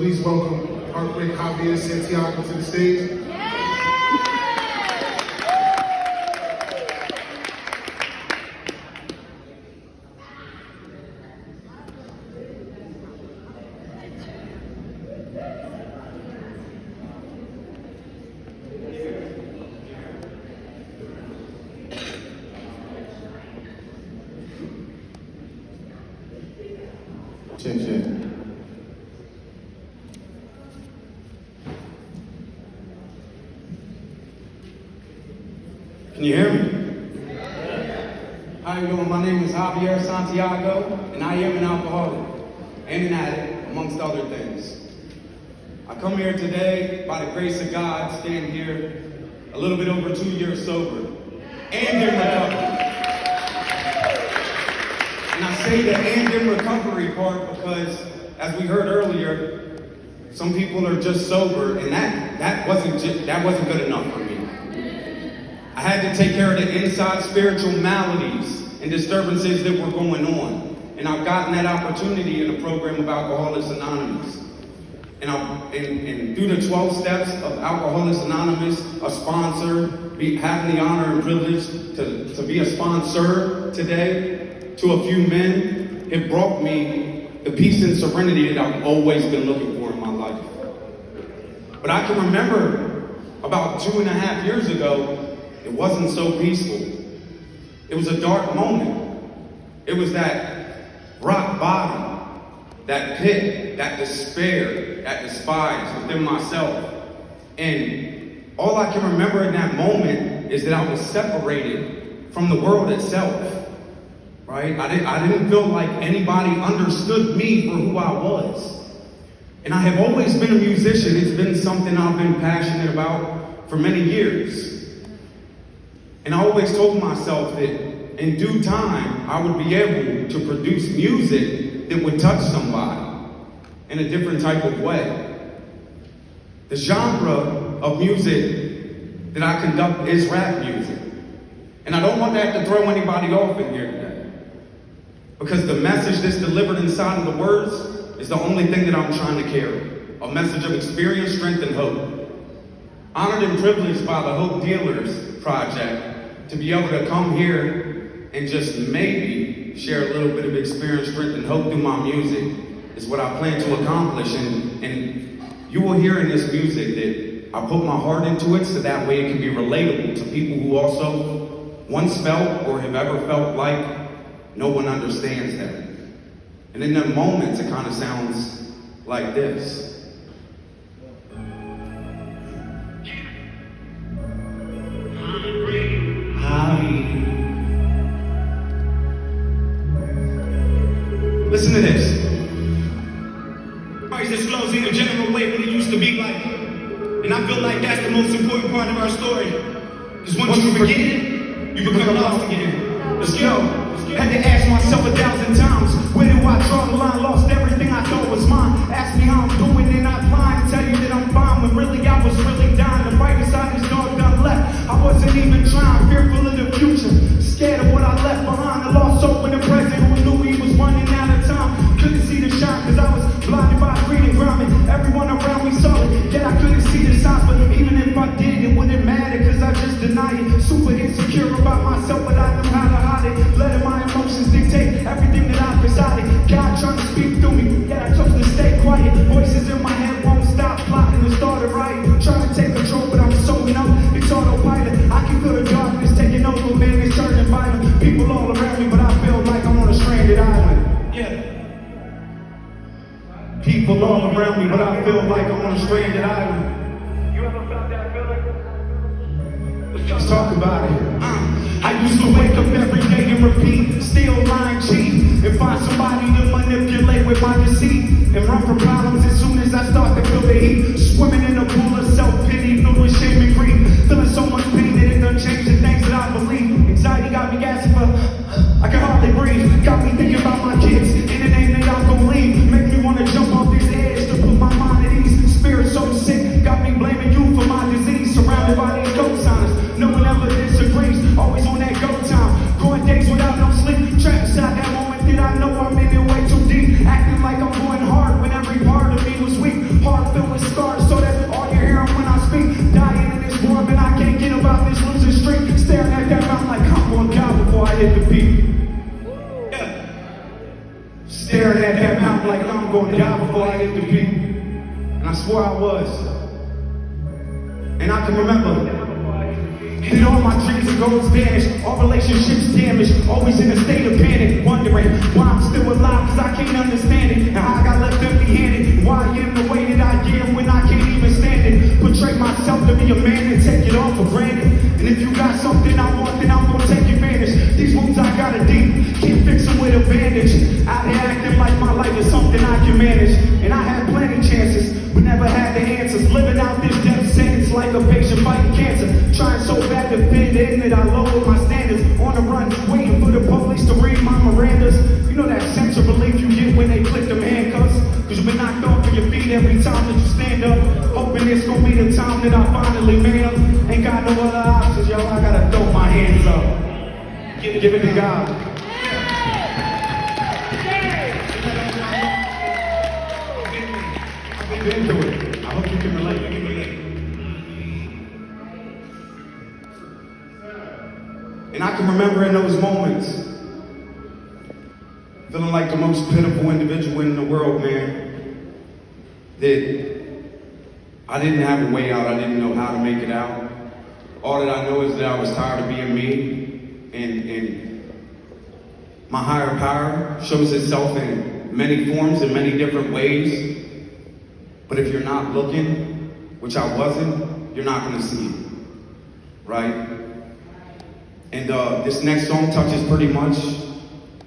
please welcome Heartbreak Javier Santiago to the stage. Chin chin. Can you hear me? How you doing? My name is Javier Santiago, and I am an alcoholic and an addict, amongst other things. I come here today, by the grace of God, stand here a little bit over 2 years sober and in recovery. And I say the and in recovery part because, as we heard earlier, some people are just sober, and that wasn't good enough for me. I had to take care of the inside spiritual maladies and disturbances that were going on. And I've gotten that opportunity in the program of Alcoholics Anonymous. And through the 12 steps of Alcoholics Anonymous, a sponsor, having the honor and privilege to be a sponsor today to a few men, it brought me the peace and serenity that I've always been looking for in my life. But I can remember about 2.5 years ago, it wasn't so peaceful. It was a dark moment. It was that rock bottom, that pit, that despair, that despise within myself. And all I can remember in that moment is that I was separated from the world itself. Right? I didn't feel like anybody understood me for who I was. And I have always been a musician. It's been something I've been passionate about for many years. And I always told myself that in due time, I would be able to produce music that would touch somebody in a different type of way. The genre of music that I conduct is rap music. And I don't want that to throw anybody off in here today. Because the message that's delivered inside of the words is the only thing that I'm trying to carry. A message of experience, strength, and hope. Honored and privileged by the Hope Dealers Project to be able to come here and just maybe share a little bit of experience, strength, and hope through my music is what I plan to accomplish. And you will hear in this music that I put my heart into it so that way it can be relatable to people who also once felt or have ever felt like no one understands them. And in them moments, it kind of sounds like this. Listen to this. Everybody's disclosing a general way what it used to be like. And I feel like that's the most important part of our story. Because once you forget it, you become lost again. Let's go. Had to ask myself 1,000 times, where do I draw the line? Lost everything I thought was mine. Ask me how I'm doing and I'd lie and tell you that I'm fine. When really I was really dying. The right side is dog done left. I wasn't even trying, fearful of the future. Scared of what I left behind. The lost hope in the present who knew he was running out of time. Couldn't see the shine cause I was blinded by greed and grinding. Everyone around me saw it, yet I couldn't see the signs. But even if I did, it wouldn't matter cause I just denied it. Super insecure about myself, but I knew how to hide it. Letting my emotions dictate everything that I've decided. God trying to speak through me, yet I chose to stay quiet. Voices in my head won't stop plotting and started writing. Trying to take control, but I'm so numb, it's autopilot. I can feel the darkness taking over, man, it's turning violent. People all around me, but I feel like I'm on a stranded island. Yeah. People all around me, but I feel like I'm on a stranded island. You ever felt that feeling? Let's talk about it. I used to wake up every day and repeat, still lying, cheat, and find somebody to manipulate with my deceit, and run from problems as soon as I start to feel the heat. Swimming in a pool of self-pity, filled with shame and grief, feeling so much pain that it done changed the things that I believe. Anxiety got me gasping for, I can hardly breathe. Got me thinking about my kids, in the name that I'm gonna leave. Make me wanna jump off this edge to put my mind at ease. Spirit so sick, got me blaming you for my disease. Surrounded by these ghost signs, no one ever disagrees. Always on that go time, going days without no sleep. Trapped inside that moment that I know I'm in it way too deep. Acting like I'm going hard when every part of me was weak. filled with scars, so that's all you're hearing when I speak. Dying in this war, and I can't get about this losing streak. Staring at that mountain like I'm gonna die before I hit the peak. Yeah. Staring at that mountain like I'm gonna die before I hit the peak. And I swore I was. And I can remember. And all my dreams and goals vanished, all relationships damaged, always in a state of panic, wondering why I'm still alive, cause I can't understand it, and how I got left empty-handed, why I am the way that I am when I can't even stand it, portray myself to be a man and take it all for granted, and if you got something I want, then I'm gonna take advantage, these wounds I got a deep, can't fix them with a bandage, out here acting like my life is something I can manage, and I had plenty chances, but never had the answers, living out this death sentence like a patient fighting cancer, trying so bad to fit in that I lowered my standards. On the run, waiting for the police to read my Mirandas. You know that sense of relief you get when they click them handcuffs? Cause you've been knocked off of your feet every time that you stand up. Hoping it's gonna be the time that I finally man up. Ain't got no other options, yo. I gotta throw my hands up. Give it to God. I've been through it. I hope you can relate. And I can remember in those moments, feeling like the most pitiful individual in the world, man, that I didn't have a way out, I didn't know how to make it out. All that I know is that I was tired of being me, and my higher power shows itself in many forms, in many different ways, but if you're not looking, which I wasn't, you're not gonna see it, right? And this next song touches pretty much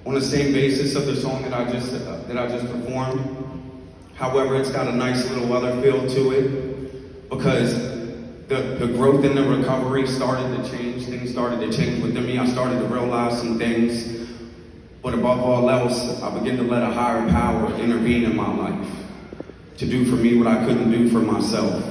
on the same basis of the song that I just performed. However, it's got a nice little other feel to it because the growth in the recovery started to change. Things started to change within me. I started to realize some things. But above all else, I began to let a higher power intervene in my life to do for me what I couldn't do for myself.